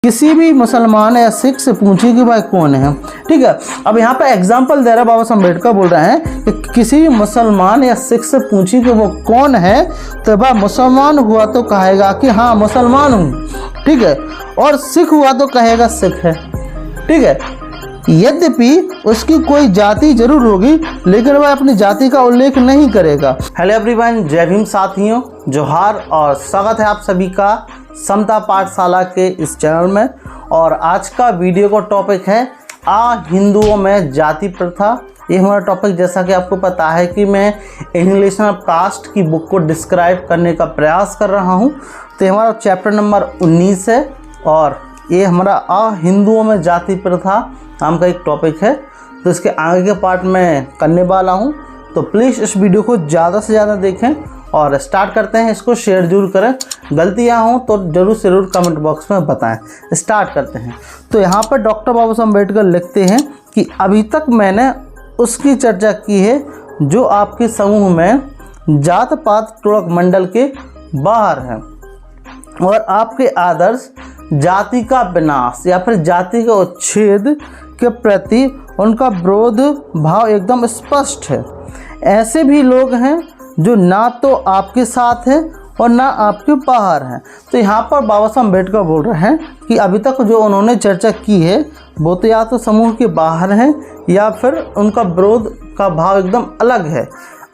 किसी भी मुसलमान या सिख से पूछिए कि भाई कौन है। ठीक है, अब यहाँ पे एग्जाम्पल दे रहा बाबा साहब अम्बेडकर बोल रहे हैं कि किसी भी मुसलमान या सिख से पूछिए कि वो कौन है, तो भाई मुसलमान हुआ तो कहेगा कि हाँ मुसलमान हूँ, ठीक है, और सिख हुआ तो कहेगा सिख है। ठीक है, यद्यपि उसकी कोई जाति जरूर होगी लेकिन वह अपनी जाति का उल्लेख नहीं करेगा। हेलो एवरीवन, जय भीम साथियों, जोहार और स्वागत है आप सभी का समता पाठशाला के इस चैनल में। और आज का वीडियो का टॉपिक है हिंदुओं में जाति प्रथा। ये हमारा टॉपिक, जैसा कि आपको पता है कि मैं एनिहिलेशन ऑफ कास्ट की बुक को डिस्क्राइब करने का प्रयास कर रहा हूँ। तो हमारा चैप्टर नंबर 19 है और ये हमारा हिंदुओं में जाति प्रथा नाम का एक टॉपिक है। तो इसके आगे के पार्ट में करने वाला हूँ, तो प्लीज़ इस वीडियो को ज़्यादा से ज़्यादा देखें और स्टार्ट करते हैं। इसको शेयर जरूर करें, गलतियाँ हों तो ज़रूर से ज़रूर कमेंट बॉक्स में बताएं। स्टार्ट करते हैं। तो यहाँ पर डॉक्टर बाबा साहब अम्बेडकर लिखते हैं कि अभी तक मैंने उसकी चर्चा की है जो आपके समूह में जात पात टोळक मंडल के बाहर है और आपके आदर्श जाति का विनाश या फिर जाति का उच्छेद के प्रति उनका विरोध भाव एकदम स्पष्ट है। ऐसे भी लोग हैं जो ना तो आपके साथ हैं और ना आपके बाहर हैं। तो यहाँ पर बाबा साहब अम्बेडकर बोल रहे हैं कि अभी तक जो उन्होंने चर्चा की है वो तो या तो समूह के बाहर हैं या फिर उनका विरोध का भाव एकदम अलग है।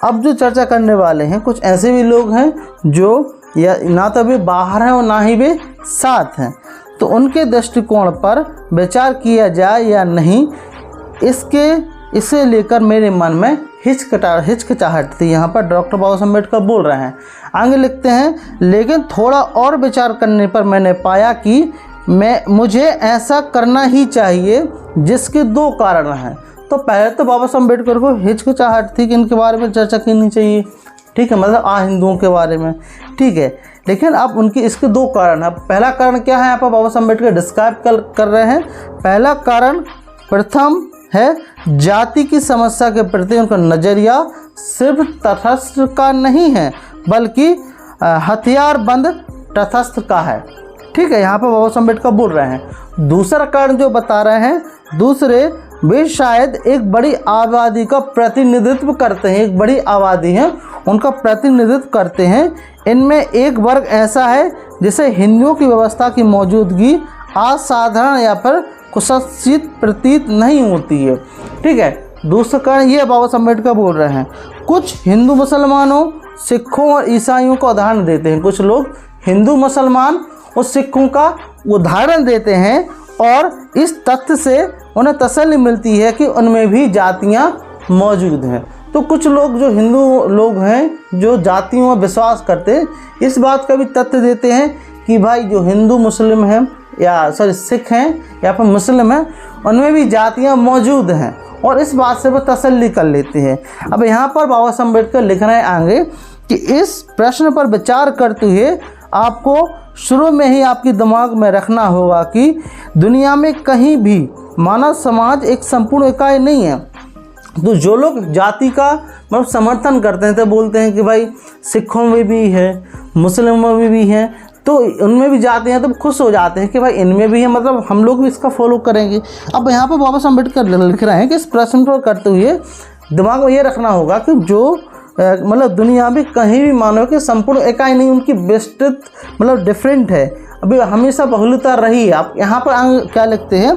अब जो चर्चा करने वाले हैं, कुछ ऐसे भी लोग हैं जो या ना तो वे बाहर हैं और ना ही वे साथ हैं। तो उनके दृष्टिकोण पर विचार किया जाए या नहीं, इसे लेकर मेरे मन में हिचकिचाहट थी। यहाँ पर डॉक्टर बाबा साहब अम्बेडकर बोल रहे हैं। आगे लिखते हैं, लेकिन थोड़ा और विचार करने पर मैंने पाया कि मुझे ऐसा करना ही चाहिए, जिसके दो कारण हैं। तो पहले तो बाबा साहब अम्बेडकर को हिचकिचाहट थी कि इनके बारे में चर्चा करनी चाहिए, ठीक है, मतलब हिंदुओं के बारे में, ठीक है। लेकिन अब उनकी इसके दो कारण हैं। पहला कारण क्या है, यहाँ पर बाबा साहब अम्बेडकर डिस्क्राइब कर रहे हैं। पहला कारण, प्रथम है जाति की समस्या के प्रति उनका नज़रिया सिर्फ तटस्थ का नहीं है बल्कि हथियारबंद तटस्थ का है। ठीक है, यहाँ पर बाबा साहब अम्बेडकर बोल रहे हैं। दूसरा कारण जो बता रहे हैं, दूसरे वे शायद एक बड़ी आबादी का प्रतिनिधित्व करते हैं, एक बड़ी आबादी है उनका प्रतिनिधित्व करते हैं। इनमें एक वर्ग ऐसा है जिसे हिंदुओं की व्यवस्था की मौजूदगी असाधारण या फिर कुत्सित प्रतीत नहीं होती है। ठीक है, दूसरा कारण ये बाबा साहब अम्बेडकर बोल रहे हैं, कुछ हिंदू मुसलमानों, सिखों और ईसाइयों का उदाहरण देते हैं। कुछ लोग हिंदू, मुसलमान और सिखों का उदाहरण देते हैं और इस तथ्य से उन्हें तसल्ली मिलती है कि उनमें भी जातियां मौजूद हैं। तो कुछ लोग जो हिंदू लोग हैं जो जातियों में विश्वास करते हैं, इस बात का भी तथ्य देते हैं कि भाई जो हिंदू मुस्लिम हैं या सिख हैं या फिर मुस्लिम हैं, उनमें भी जातियां मौजूद हैं और इस बात से वो तसल्ली कर लेते हैं। अब यहाँ पर बाबा साहब अम्बेडकर लिख रहे हैं आगे कि इस प्रश्न पर विचार करते हुए आपको शुरू में ही आपके दिमाग में रखना होगा कि दुनिया में कहीं भी मानव समाज एक संपूर्ण इकाई नहीं है। तो जो लोग जाति का मतलब समर्थन करते हैं, तो बोलते हैं कि भाई सिखों में भी है, मुस्लिमों में भी है, तो उनमें भी जाते हैं, तो खुश हो जाते हैं कि भाई इनमें भी है, मतलब हम लोग भी इसका फॉलो करेंगे। अब यहाँ पर बाबा साहब अम्बेडकर लिख रहे हैं कि इस प्रश्न को करते हुए दिमाग में ये रखना होगा कि जो मतलब दुनिया में कहीं भी मानव की संपूर्ण इकाई नहीं, उनकी विस्तृत मतलब डिफरेंट है, अभी हमेशा बहुलता रही है। आप यहाँ पर क्या लिखते हैं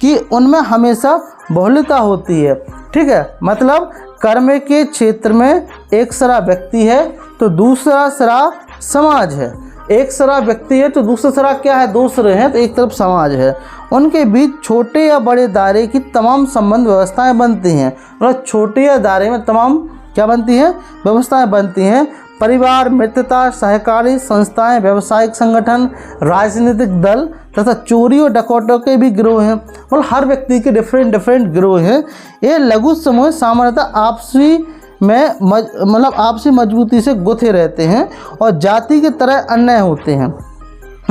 कि उनमें हमेशा बहुलता होती है। ठीक है, मतलब कर्म के क्षेत्र में एक सरा व्यक्ति है तो दूसरा सरा समाज है, एक सरा व्यक्ति है तो दूसरा सरा क्या है, दूसरे हैं, तो एक तरफ समाज है। उनके बीच छोटे या बड़े दायरे की तमाम संबंध व्यवस्थाएं बनती हैं, मतलब छोटे या दायरे में तमाम क्या बनती हैं, व्यवस्थाएं बनती हैं। परिवार, मित्रता, सहकारी संस्थाएं, व्यावसायिक संगठन, राजनीतिक दल तथा चोरी और डकैतों के भी गिरोह हैं। मतलब हर व्यक्ति के डिफरेंट गिरोह हैं। ये लघु समूह सामान्यतः आपसी में मतलब आपसी मजबूती से गुथे रहते हैं और जाति की तरह अन्य होते हैं।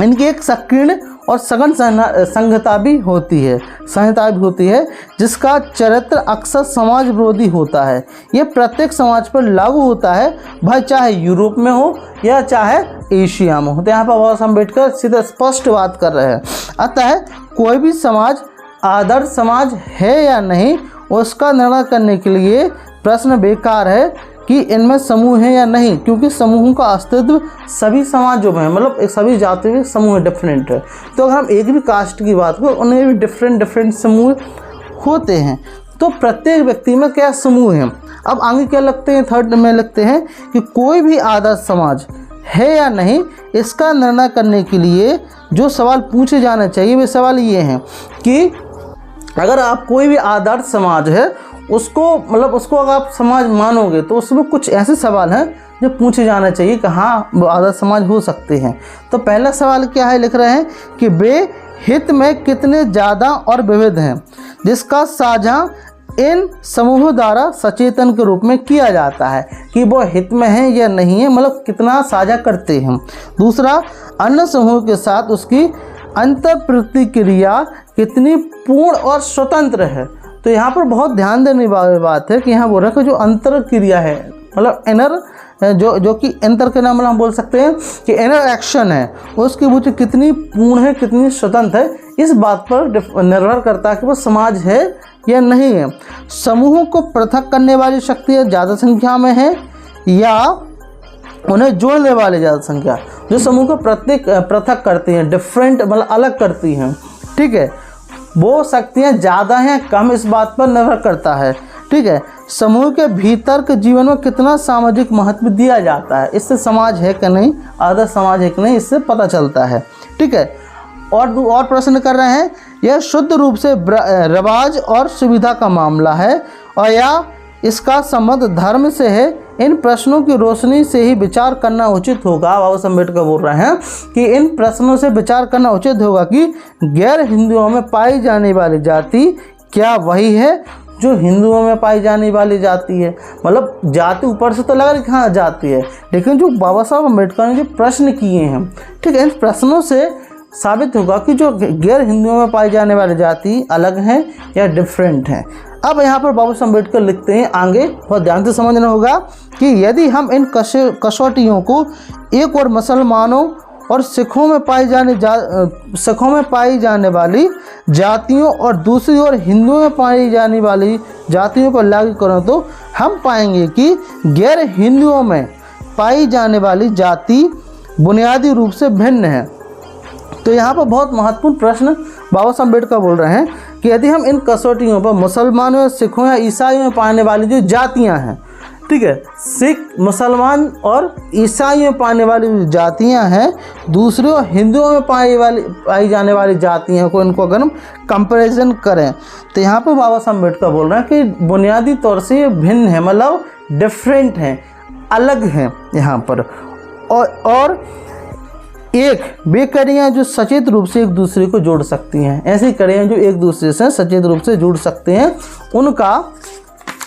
इनकी एक संकीर्ण और सघन संहिता भी होती है जिसका चरित्र अक्सर समाज विरोधी होता है। ये प्रत्येक समाज पर लागू होता है, भाई चाहे यूरोप में हो या चाहे एशिया में हो। तो यहाँ पर बाबा साहब अम्बेडकर सीधा स्पष्ट बात कर रहे हैं। अतः कोई भी समाज आदर्श समाज है या नहीं, उसका निर्णय करने के लिए प्रश्न बेकार है कि इनमें समूह है या नहीं, क्योंकि समूहों का अस्तित्व सभी समाजों में है, मतलब एक सभी जातियों के समूह डिफरेंट है। तो अगर हम एक भी कास्ट की बात करें, उनमें भी डिफरेंट समूह होते हैं। तो प्रत्येक व्यक्ति में क्या समूह है। अब आगे क्या लगते हैं, थर्ड में लगते हैं कि कोई भी आदर्श समाज है या नहीं, इसका निर्णय करने के लिए जो सवाल पूछे जाने चाहिए वे सवाल ये हैं कि अगर आप कोई भी आदर्श समाज है उसको अगर आप समाज मानोगे तो उसमें कुछ ऐसे सवाल हैं जो पूछे जाना चाहिए कि हाँ वो आदर्श समाज हो सकते हैं। तो पहला सवाल क्या है, लिख रहे हैं कि वे हित में कितने ज़्यादा और विविध हैं, जिसका साझा इन समूहों द्वारा सचेतन के रूप में किया जाता है कि वो हित में है या नहीं है, मतलब कितना साझा करते हैं। दूसरा, अन्य समूह के साथ उसकी अंतर प्रतिक्रिया कितनी पूर्ण और स्वतंत्र है। तो यहाँ पर बहुत ध्यान देने वाली बात है कि यहाँ बोल रहा है कि जो अंतर क्रिया है, मतलब इनर जो कि अंतर के नाम हम बोल सकते हैं कि इनर एक्शन है, उसकी वो कितनी पूर्ण है, कितनी स्वतंत्र है, इस बात पर निर्भर करता है कि वो समाज है या नहीं है। समूहों को पृथक करने वाली शक्तियाँ ज़्यादा संख्या में है या उन्हें जोड़ने वाले ज़्यादा संख्या, जो समूह को पृथक करती हैं, डिफरेंट मतलब अलग करती हैं, ठीक है, वो शक्तियाँ ज़्यादा हैं कम, इस बात पर निर्भर करता है। ठीक है, समूह के भीतर के जीवन में कितना सामाजिक महत्व दिया जाता है, इससे समाज है कि नहीं, आदर्श समाज है कि नहीं, इससे पता चलता है। ठीक है, और प्रश्न कर रहे हैं, यह शुद्ध रूप से रिवाज और सुविधा का मामला है और या इसका संबंध धर्म से है। इन प्रश्नों की रोशनी से ही विचार करना उचित होगा। बाबा साहब अम्बेडकर बोल रहे हैं कि इन प्रश्नों से विचार करना उचित होगा कि गैर हिंदुओं में पाई जाने वाली जाति क्या वही है जो हिंदुओं में पाई जाने वाली जाति है। मतलब जाति ऊपर से तो लगा रही हाँ जाति है, लेकिन जो बाबा साहब अम्बेडकर ने जो प्रश्न किए हैं, ठीक है, इन प्रश्नों से साबित होगा कि जो गैर हिंदुओं में पाई जाने वाली जाति अलग हैं या डिफरेंट हैं। अब यहाँ पर बाबा साहब अम्बेडकर लिखते हैं, आगे बहुत ध्यान से समझना होगा कि यदि हम इन कसौटियों को एक और मुसलमानों और सिखों में पाई जाने वाली जातियों और दूसरी ओर हिंदुओं में पाई जाने वाली जातियों पर लागू करें तो हम पाएंगे कि गैर हिंदुओं में पाई जाने वाली जाति बुनियादी रूप से भिन्न है। तो यहाँ पर बहुत महत्वपूर्ण प्रश्न बाबा साहब अम्बेडकर बोल रहे हैं कि यदि हम इन कसौटियों पर मुसलमानों, सिखों या ईसाइयों में पाने वाली जो जातियाँ हैं, ठीक है, सिख, मुसलमान और ईसाइयों में पाने वाली जो जातियाँ हैं, दूसरे हिंदुओं में पाई जाने वाली जातियों को, इनको अगर हम कंपैरिजन करें तो यहाँ पर बाबा साहब अम्बेडकर बोल रहे हैं कि बुनियादी तौर से ये भिन्न है, मतलब डिफरेंट हैं, अलग हैं यहाँ पर। और एक वे कड़ियाँ जो सचेत रूप से एक दूसरे को जोड़ सकती हैं, ऐसी कड़ियाँ जो एक दूसरे से सचेत रूप से जुड़ सकते हैं, उनका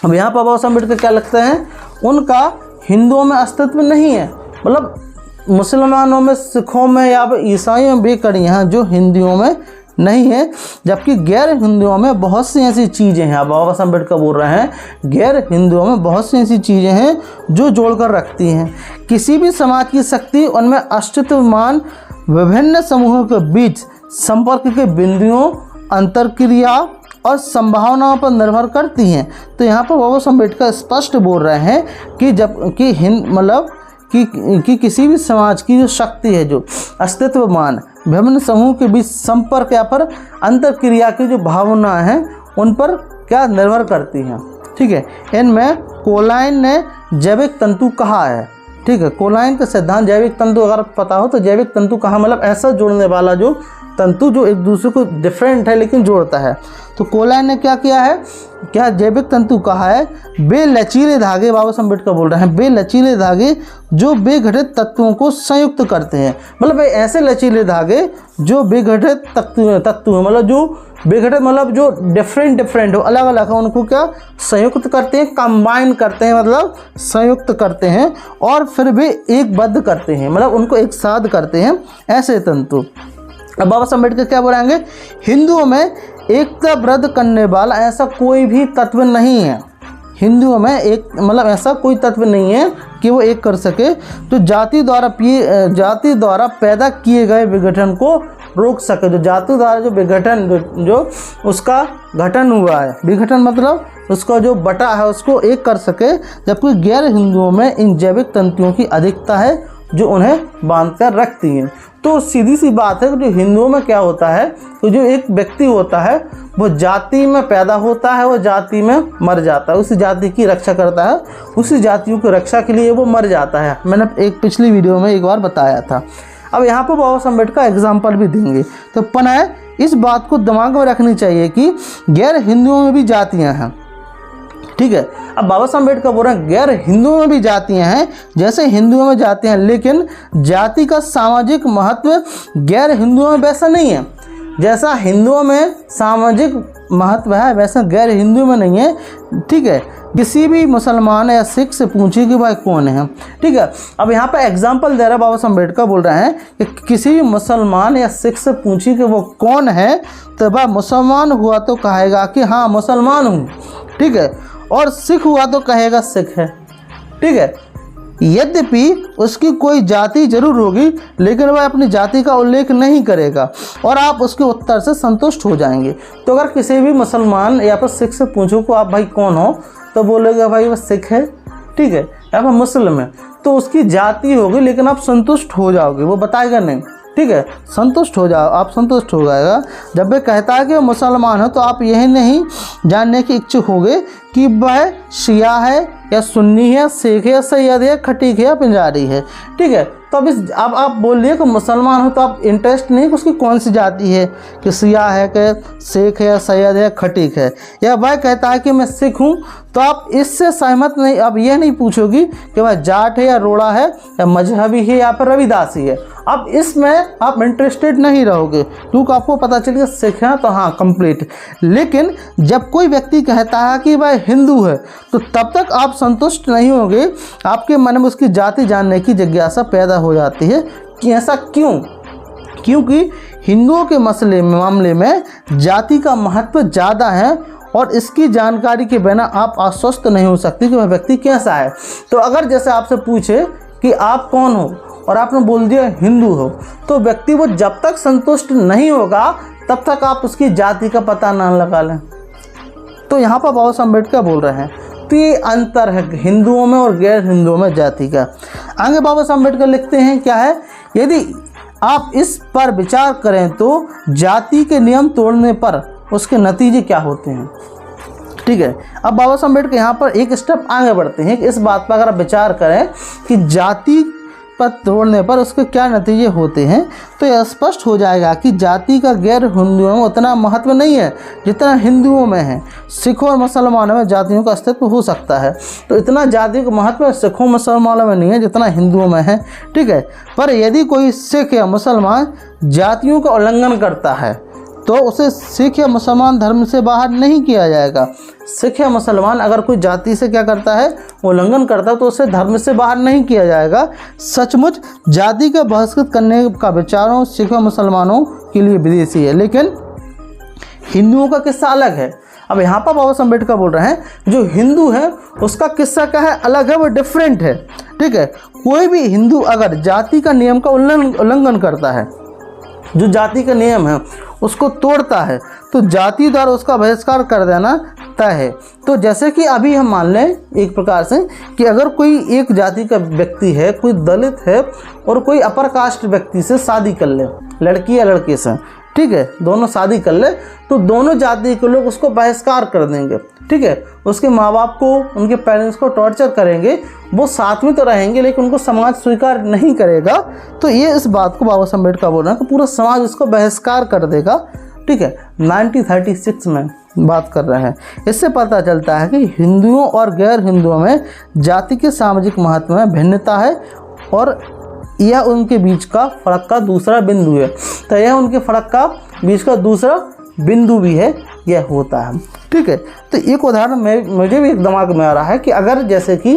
अब यहाँ पर बाबा साहब अम्बेडकर क्या लगता है, उनका हिंदुओं में अस्तित्व नहीं है। मतलब मुसलमानों में, सिखों में या ईसाइयों में वे कड़ियाँ जो हिंदुओं में नहीं है, जबकि गैर हिंदुओं में बहुत सी ऐसी चीज़ें हैं। बाबा साहब अम्बेडकर बोल रहे हैं गैर हिंदुओं में बहुत सी ऐसी चीज़ें हैं जो जोड़कर रखती हैं किसी भी समाज की शक्ति। उनमें अस्तित्वमान विभिन्न समूहों के बीच संपर्क के बिंदुओं, अंतरक्रिया और संभावनाओं पर निर्भर करती हैं। तो यहाँ पर बाबा साहब अम्बेडकर स्पष्ट बोल रहे हैं कि कि किसी भी समाज की जो शक्ति है, जो अस्तित्वमान विभिन्न समूह के बीच संपर्क या पर अंतरक्रिया की जो भावना है, उन पर क्या निर्भर करती हैं। ठीक है, इनमें कोलाइन ने जैविक तंतु कहा है। ठीक है, कोलाइन का सिद्धांत जैविक तंतु अगर पता हो तो जैविक तंतु कहा मतलब ऐसा जोड़ने वाला जो तंतु जो एक दूसरे को डिफरेंट है लेकिन जोड़ता है। तो कोलाइन ने क्या किया है, क्या जैविक तंतु कहा है, वे लचीले धागे, बाबा साहब अम्बेडकर बोल रहे हैं, वे लचीले धागे जो विघटित तत्वों को संयुक्त करते हैं। मतलब वे ऐसे लचीले धागे जो विघटित तत्व मतलब जो विघटित मतलब जो डिफरेंट हो, अलग अलग है, उनको क्या संयुक्त करते हैं, कंबाइन करते हैं, मतलब संयुक्त करते हैं और फिर वे एक बद्ध करते हैं, मतलब उनको एक साथ करते हैं, ऐसे तंतु। अब बाबा साहब अम्बेडकर क्या बोलेंगे, हिंदुओं में एकता वृद्ध करने वाला ऐसा कोई भी तत्व नहीं है। हिंदुओं में एक मतलब ऐसा कोई तत्व नहीं है कि वो एक कर सके, तो जाति द्वारा पैदा किए गए विघटन को रोक सके। जो जाति द्वारा जो विघटन जो उसका गठन हुआ है, विघटन मतलब उसका जो बटा है उसको एक कर सके, जबकि गैर हिंदुओं में इन जैविक तंतुओं की अधिकता है जो उन्हें बांध कर रखती हैं। तो सीधी सी बात है कि जो हिंदुओं में क्या होता है, तो जो एक व्यक्ति होता है वो जाति में पैदा होता है, वो जाति में मर जाता है, उसी जाति की रक्षा करता है, उसी जातियों की रक्षा के लिए वो मर जाता है। मैंने एक पिछली वीडियो में एक बार बताया था। अब यहाँ पर बाबा साहब अम्बेडकर का एग्जाम्पल भी देंगे। तो पुनः इस बात को दिमाग में रखनी चाहिए कि गैर हिंदुओं में भी जातियाँ हैं, ठीक है। अब बाबा साहब अम्बेडकर बोल रहे हैं गैर हिंदुओं में भी जातियाँ हैं, जैसे हिंदुओं में जातियाँ हैं, लेकिन जाति का सामाजिक महत्व गैर हिंदुओं में वैसा नहीं है। जैसा हिंदुओं में सामाजिक महत्व है वैसा गैर हिंदुओं में नहीं है, ठीक है। किसी भी मुसलमान या सिख से पूछिए कि भाई कौन है, ठीक है। अब यहाँ पर एग्जाम्पल दे रहा बाबा साहब अम्बेडकर बोल रहे हैं कि किसी भी मुसलमान या सिख से पूछिए कि वो कौन है, तो भाई मुसलमान हुआ तो कहेगा कि हाँ मुसलमान हूँ, ठीक है, और सिख हुआ तो कहेगा सिख है, ठीक है। यद्यपि उसकी कोई जाति जरूर होगी, लेकिन वह अपनी जाति का उल्लेख नहीं करेगा और आप उसके उत्तर से संतुष्ट हो जाएंगे। तो अगर किसी भी मुसलमान या फिर सिख से पूछो कि आप भाई कौन हो, तो बोलेगा भाई वह सिख है, ठीक है, या फिर मुस्लिम है, तो उसकी जाति होगी, लेकिन आप संतुष्ट हो जाओगे, वो बताएगा नहीं, ठीक है, संतुष्ट हो जाओ, आप संतुष्ट हो जाएगा। जब वह कहता है कि वह मुसलमान हो, तो आप यही नहीं जानने के इच्छुक होंगे कि वह शिया है या सुन्नी है, सिख है या सैयद है, खटीक है या पंजाबी है, ठीक है। तो अब आप बोलिए कि मुसलमान हो, तो आप इंटरेस्ट नहीं कि उसकी कौन सी जाति है, कि शिया है कि सिख है, सैयद है, खटीक है, या वह कहता है कि मैं सिख हूँ, तो आप इससे सहमत नहीं, आप यह नहीं पूछोगी कि वह जाट है या रोड़ा है या मजहबी है या फिर रविदासी है। अब इसमें आप इंटरेस्टेड नहीं रहोगे, क्योंकि आपको पता चल गया सिख है तो हाँ कंप्लीट। लेकिन जब कोई व्यक्ति कहता है कि वह हिंदू है, तो तब तक आप संतुष्ट नहीं होंगे, आपके मन में उसकी जाति जानने की जिज्ञासा पैदा हो जाती है कि ऐसा क्यों, क्योंकि हिंदुओं के मामले में जाति का महत्व ज़्यादा है और इसकी जानकारी के बिना आप आश्वस्त नहीं हो सकते कि वह व्यक्ति कैसा है। तो अगर जैसे आपसे पूछे कि आप कौन हो और आपने बोल दिया हिंदू हो, तो व्यक्ति वो जब तक संतुष्ट नहीं होगा तब तक आप उसकी जाति का पता ना लगा लें। तो यहाँ पर बाबा साहब अम्बेडकर बोल रहे हैं, तो ये अंतर है हिंदुओं में और गैर हिंदुओं में जाति का। आगे बाबा साहब अम्बेडकर लिखते हैं क्या है, यदि आप इस पर विचार करें तो जाति के नियम तोड़ने पर उसके नतीजे क्या होते हैं, ठीक है। अब बाबा साहब अम्बेडकर यहाँ पर एक स्टेप आगे बढ़ते हैं कि इस बात पर अगर आप विचार करें कि जाति पर तोड़ने पर उसके क्या नतीजे होते हैं, तो यह स्पष्ट हो जाएगा कि जाति का गैर हिंदुओं में उतना महत्व नहीं है जितना हिंदुओं में है। सिखों और मुसलमानों में जातियों का अस्तित्व हो सकता है, तो इतना जाति का महत्व सिखों मुसलमानों में नहीं है जितना हिंदुओं में है, ठीक है। पर यदि कोई सिख या मुसलमान जातियों का उल्लंघन करता है, तो उसे सिख या मुसलमान धर्म से बाहर नहीं किया जाएगा। सिख या मुसलमान अगर कोई जाति से क्या करता है, उल्लंघन करता है, तो उसे धर्म से बाहर नहीं किया जाएगा। सचमुच जाति का बहिष्कृत करने का विचारों सिख और मुसलमानों के लिए विदेशी है, लेकिन हिंदुओं का किस्सा अलग है। अब यहाँ पर बाबा साहब अम्बेडकर बोल रहे हैं जो हिंदू है उसका किस्सा क्या है, अलग है, वो डिफरेंट है, ठीक है। कोई भी हिंदू अगर जाति का नियम का उल्लंघन करता है, जो जाति का नियम है उसको तोड़ता है, तो जाति द्वारा उसका बहिष्कार कर देना तय है। तो जैसे कि अभी हम मान लें एक प्रकार से कि अगर कोई एक जाति का व्यक्ति है, कोई दलित है और कोई अपर कास्ट व्यक्ति से शादी कर ले, लड़की या लड़के से, ठीक है, दोनों शादी कर ले, तो दोनों जाति के लोग उसको बहिष्कार कर देंगे, ठीक है। उसके माँ बाप को, उनके पेरेंट्स को टॉर्चर करेंगे, वो साथ में तो रहेंगे लेकिन उनको समाज स्वीकार नहीं करेगा। तो ये इस बात को बाबा साहब अम्बेडकर बोल रहे हैं कि पूरा समाज इसको बहिष्कार कर देगा, ठीक है। 1936 में बात कर रहे हैं। इससे पता चलता है कि हिंदुओं और गैर हिंदुओं में जाति के सामाजिक महत्व में भिन्नता है और यह उनके बीच का फर्क का दूसरा बिंदु है। तो यह उनके फर्क का बीच का दूसरा बिंदु भी है, यह होता है, ठीक है। तो एक उदाहरण मुझे भी एक दिमाग में आ रहा है कि अगर जैसे कि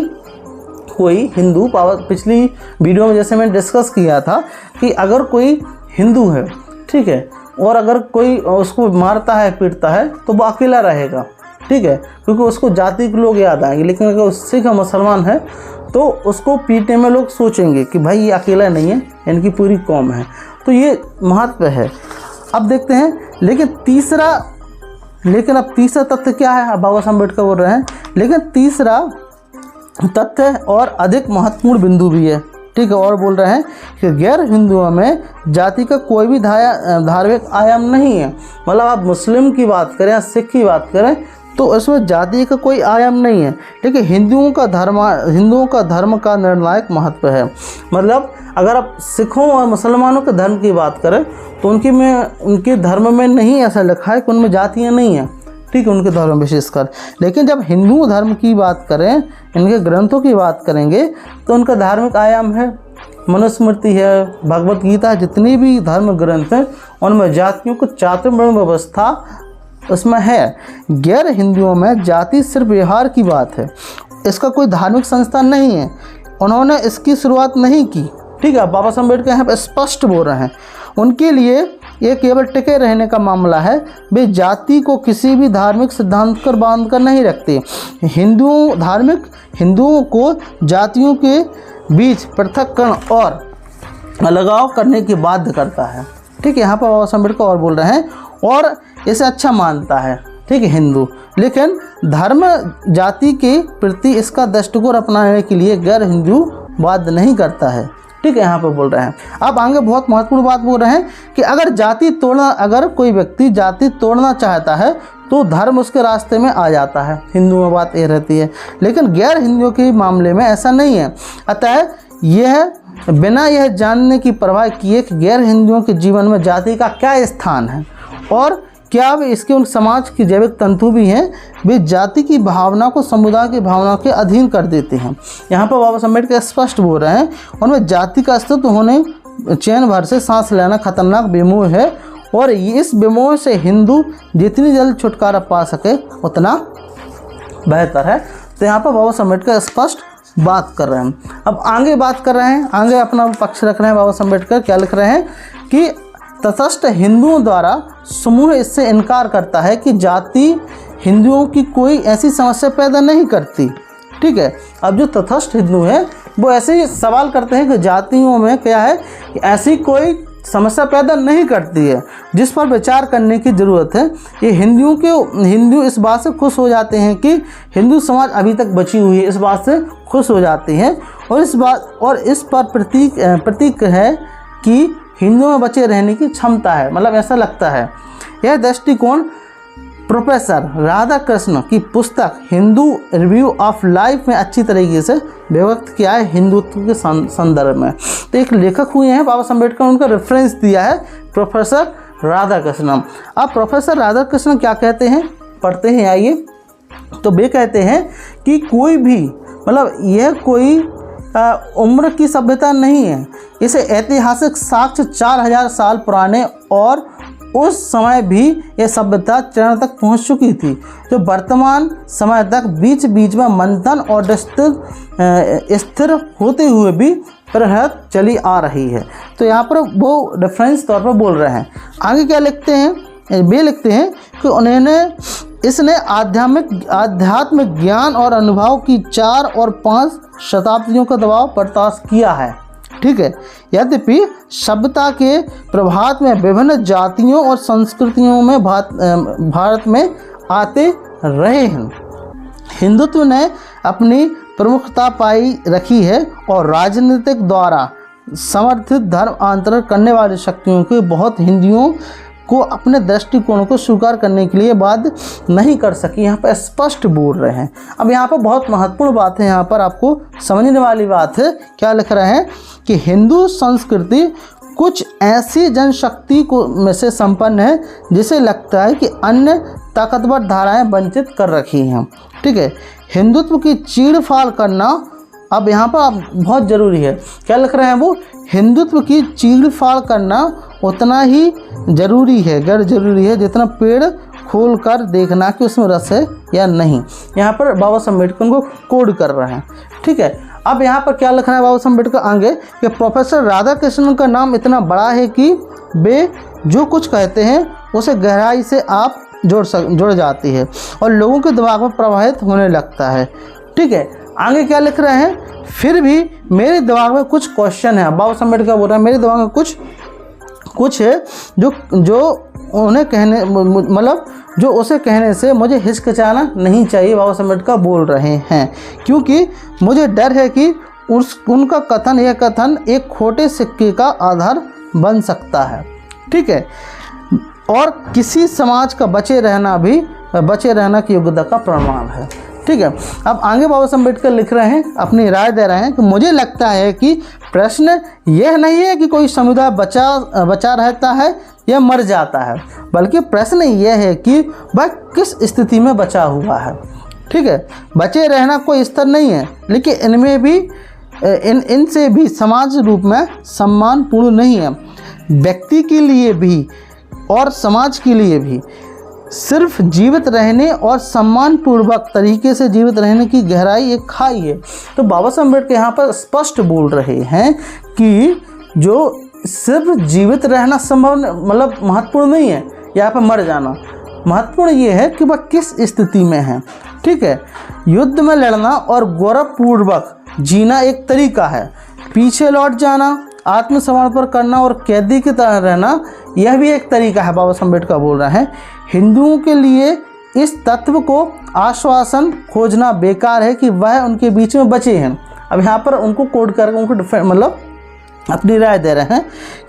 कोई हिंदू, पिछली वीडियो में जैसे मैंने डिस्कस किया था कि अगर कोई हिंदू है ठीक है, और अगर कोई उसको मारता है पीटता है तो वो अकेला रहेगा, ठीक है, क्योंकि उसको जाति के लोग याद आएंगे। लेकिन अगर सिख मुसलमान है तो उसको पीटने में लोग सोचेंगे कि भाई ये अकेला नहीं है, इनकी पूरी कौम है। तो ये महत्व है। अब देखते हैं लेकिन अब तीसरा तथ्य क्या है। अब बाबा साहब अम्बेडकर बोल रहे हैं लेकिन तीसरा तथ्य और अधिक महत्वपूर्ण बिंदु भी है, ठीक है, और बोल रहे हैं कि गैर हिंदुओं में जाति का कोई भी धार्मिक आयाम नहीं है। मतलब आप मुस्लिम की बात करें या सिख की बात करें तो उसमें जाति का कोई आयाम नहीं है, ठीक है। हिंदुओं का धर्म का निर्णायक महत्व है। मतलब अगर आप सिखों और मुसलमानों के धर्म की बात करें तो उनके धर्म में नहीं ऐसा लिखा है कि उनमें जातियाँ नहीं हैं, ठीक है, उनके धर्म विशेषकर। लेकिन जब हिंदू धर्म की बात करें, इनके ग्रंथों की बात करेंगे तो उनका धार्मिक आयाम है, मनुस्मृति है, भगवत गीता, जितनी भी धर्म ग्रंथ हैं उनमें जातियों को चातुर्वर्ण व्यवस्था उसमें है। गैर हिंदुओं में जाति सिर्फ व्यवहार की बात है, इसका कोई धार्मिक संस्था नहीं है, उन्होंने इसकी शुरुआत नहीं की, ठीक है। बाबा साहब अम्बेडकर यहाँ पर स्पष्ट बोल रहे हैं, उनके लिए ये केवल टिके रहने का मामला है। वे जाति को किसी भी धार्मिक सिद्धांत कर बांध कर नहीं रखते। हिंदुओं को जातियों के बीच पृथक्करण और अलगाव करने की बाध्य करता है, ठीक है। यहाँ पर बाबा साहब अम्बेडकर और बोल रहे हैं और इसे अच्छा मानता है, ठीक है, हिंदू। लेकिन धर्म जाति के प्रति इसका दृष्टिकोण अपनाने के लिए गैर हिंदू बाध्य नहीं करता है, ठीक है, यहाँ पर बोल रहे हैं। अब आगे बहुत महत्वपूर्ण बात बोल रहे हैं कि अगर कोई व्यक्ति जाति तोड़ना चाहता है तो धर्म उसके रास्ते में आ जाता है। हिंदू में बात ये रहती है, लेकिन गैर हिंदुओं के मामले में ऐसा नहीं है। अतः यह बिना यह जानने की परवाह किए कि गैर हिंदुओं के जीवन में जाति का क्या स्थान है और क्या वे इसके उन समाज की जैविक तंतु भी हैं, वे जाति की भावना को समुदाय की भावना के अधीन कर देते हैं। यहाँ पर बाबा साहब अम्बेडकर स्पष्ट बोल रहे हैं, उनमें जाति का अस्तित्व होने चैन भर से सांस लेना खतरनाक बेमोह है और इस बेमोह से हिंदू जितनी जल्द छुटकारा पा सके उतना बेहतर है। तो यहाँ पर बाबा साहब अम्बेडकर स्पष्ट बात कर रहे हैं। अब आगे बात कर रहे हैं, आगे अपना पक्ष रख रहे हैं बाबा साहब अम्बेडकर। क्या लिख रहे हैं कि तटस्थ हिंदुओं द्वारा समूह इससे इनकार करता है कि जाति हिंदुओं की कोई ऐसी समस्या पैदा नहीं करती, ठीक है। अब जो तटस्थ हिंदू हैं वो ऐसे ही सवाल करते हैं कि जातियों में क्या है कि ऐसी कोई समस्या पैदा नहीं करती है जिस पर विचार करने की ज़रूरत है। ये हिंदू इस बात से खुश हो जाते हैं कि हिंदू समाज अभी तक बची हुई है, इस बात से खुश हो जाते हैं और इस पर प्रतीक है कि हिंदुओं में बचे रहने की क्षमता है। मतलब ऐसा लगता है। यह दृष्टिकोण प्रोफेसर राधाकृष्ण की पुस्तक हिंदू रिव्यू ऑफ लाइफ में अच्छी तरीके से व्यक्त किया है हिंदुत्व के संदर्भ में। तो एक लेखक हुए हैं बाबा साहब अम्बेडकर, उनका रेफरेंस दिया है प्रोफेसर राधाकृष्ण। अब प्रोफेसर राधाकृष्ण क्या कहते हैं, पढ़ते हैं आइए। तो वे कहते हैं कि कोई भी यह कोई उम्र की सभ्यता नहीं है, इसे ऐतिहासिक साक्ष्य 4000 साल पुराने और उस समय भी यह सभ्यता चरण तक पहुंच चुकी थी, जो वर्तमान समय तक बीच बीच में मंथन और स्थिर होते हुए भी प्रहत चली आ रही है। तो यहाँ पर वो रेफरेंस तौर पर बोल रहे हैं। आगे क्या लिखते हैं, वे लिखते हैं कि इसने आध्यात्मिक ज्ञान और अनुभव की 4 और 5 शताब्दियों का दबाव बर्दाश्त किया है, ठीक है। यद्यपि सभ्यता के प्रभाव में विभिन्न जातियों और संस्कृतियों में भारत में आते रहे हैं, हिंदुत्व ने अपनी प्रमुखता पाई रखी है और राजनीतिक द्वारा समर्थित धर्मांतरण करने वाली शक्तियों के बहुत हिंदुओं को अपने दृष्टिकोण को स्वीकार करने के लिए बाध्य नहीं कर सकी। यहाँ पर स्पष्ट बोल रहे हैं। अब यहाँ पर बहुत महत्वपूर्ण बात है, यहाँ पर आपको समझने वाली बात है। क्या लिख रहे हैं कि हिंदू संस्कृति कुछ ऐसी जनशक्ति को में से संपन्न है जिसे लगता है कि अन्य ताकतवर धाराएं वंचित कर रखी हैं, ठीक है। हिंदुत्व की चीड़-फाड़ करना अब यहाँ पर बहुत ज़रूरी है। क्या लिख रहे हैं वो, हिंदुत्व की चीड़-फाड़ करना उतना ही ज़रूरी है, गैर ज़रूरी है, जितना पेड़ खोल कर देखना कि उसमें रस है या नहीं। यहाँ पर बाबा साहब अम्बेडकर को कोड कर रहे हैं, ठीक है। अब यहाँ पर क्या लिखना है बाबा साहब अम्बेडकर आगे कि प्रोफेसर राधाकृष्णन का नाम इतना बड़ा है कि वे जो कुछ कहते हैं उसे गहराई से आप जुड़ जाती है और लोगों के दिमाग में प्रभावित होने लगता है। ठीक है, आगे क्या लिख रहे हैं, फिर भी मेरे दिमाग में कुछ क्वेश्चन है। बाबा साहब अम्बेडकर बोल रहे हैं मेरे दिमाग में कुछ है जो उन्हें कहने मतलब जो उसे कहने से मुझे हिचकिचाना नहीं चाहिए। बाबा साहब अम्बेडकर बोल रहे हैं क्योंकि मुझे डर है कि उनका यह कथन एक खोटे सिक्के का आधार बन सकता है। ठीक है, और किसी समाज का बचे रहना की योग्यता का प्रमाण है। ठीक है, अब आगे बाबा साहब अम्बेडकर लिख रहे हैं, अपनी राय दे रहे हैं कि मुझे लगता है कि प्रश्न यह नहीं है कि कोई समुदाय बचा रहता है या मर जाता है, बल्कि प्रश्न यह है कि वह किस स्थिति में बचा हुआ है। ठीक है, बचे रहना कोई स्तर नहीं है, लेकिन इनमें भी इनसे भी समाज रूप में सम्मानपूर्ण नहीं है। व्यक्ति के लिए भी और समाज के लिए भी सिर्फ जीवित रहने और सम्मानपूर्वक तरीके से जीवित रहने की गहराई एक खाई है। तो बाबा साहब अम्बेडकर यहाँ पर स्पष्ट बोल रहे हैं कि जो सिर्फ जीवित रहना संभव मतलब महत्वपूर्ण नहीं है, यहाँ पर मर जाना महत्वपूर्ण ये है कि वह किस स्थिति में है। ठीक है, युद्ध में लड़ना और गौरवपूर्वक जीना एक तरीका है, पीछे लौट जाना, आत्मसमर्पण करना और कैदी की तरह रहना यह भी एक तरीका है। बाबा साहब अम्बेडकर बोल रहे हैं हिंदुओं के लिए इस तत्व को आश्वासन खोजना बेकार है कि वह उनके बीच में बचे हैं। अब यहाँ पर उनको कोड करके उनको मतलब अपनी राय दे रहे हैं,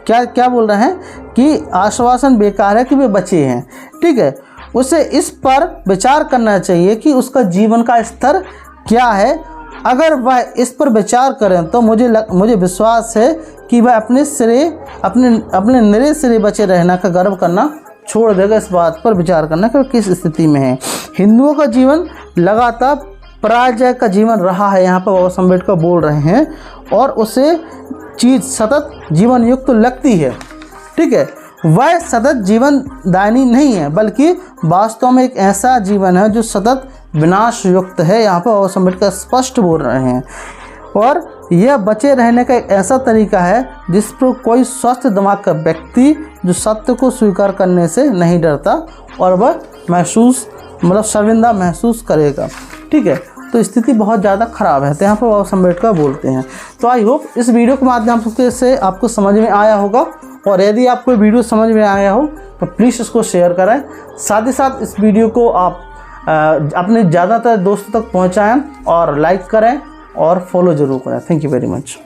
क्या बोल रहे हैं कि आश्वासन बेकार है कि वे बचे हैं। ठीक है, उसे इस पर विचार करना चाहिए कि उसका जीवन का स्तर क्या है। अगर वह इस पर विचार करें तो मुझे विश्वास है कि वह अपने निरे सिरे बचे रहना का गर्व करना छोड़ देगा, इस बात पर विचार करना कि किस स्थिति में है। हिंदुओं का जीवन लगातार पराजय का जीवन रहा है, यहाँ पर बाबा साहब अम्बेडकर बोल रहे हैं, और उसे चीज़ सतत जीवन युक्त लगती है। ठीक है, वह सतत जीवन दायनी नहीं है, बल्कि वास्तव में एक ऐसा जीवन है जो सतत विनाश युक्त है। यहाँ पर बाबा साहब अम्बेडकर स्पष्ट बोल रहे हैं, और यह बचे रहने का एक ऐसा तरीका है जिस पर कोई स्वस्थ दिमाग का व्यक्ति जो सत्य को स्वीकार करने से नहीं डरता और वह शर्मिंदा महसूस करेगा। ठीक है, तो स्थिति बहुत ज़्यादा ख़राब है, तो यहाँ पर बाबा साहब अम्बेडकर बोलते हैं। तो आई होप इस वीडियो के माध्यम से आपको समझ में आया होगा, और यदि आपको वीडियो समझ में आया हो तो प्लीज़ इसको शेयर करें। साथ ही साथ इस वीडियो को आप अपने ज़्यादातर दोस्तों तक पहुँचाएँ और लाइक करें और फॉलो ज़रूर करें। Thank you very much.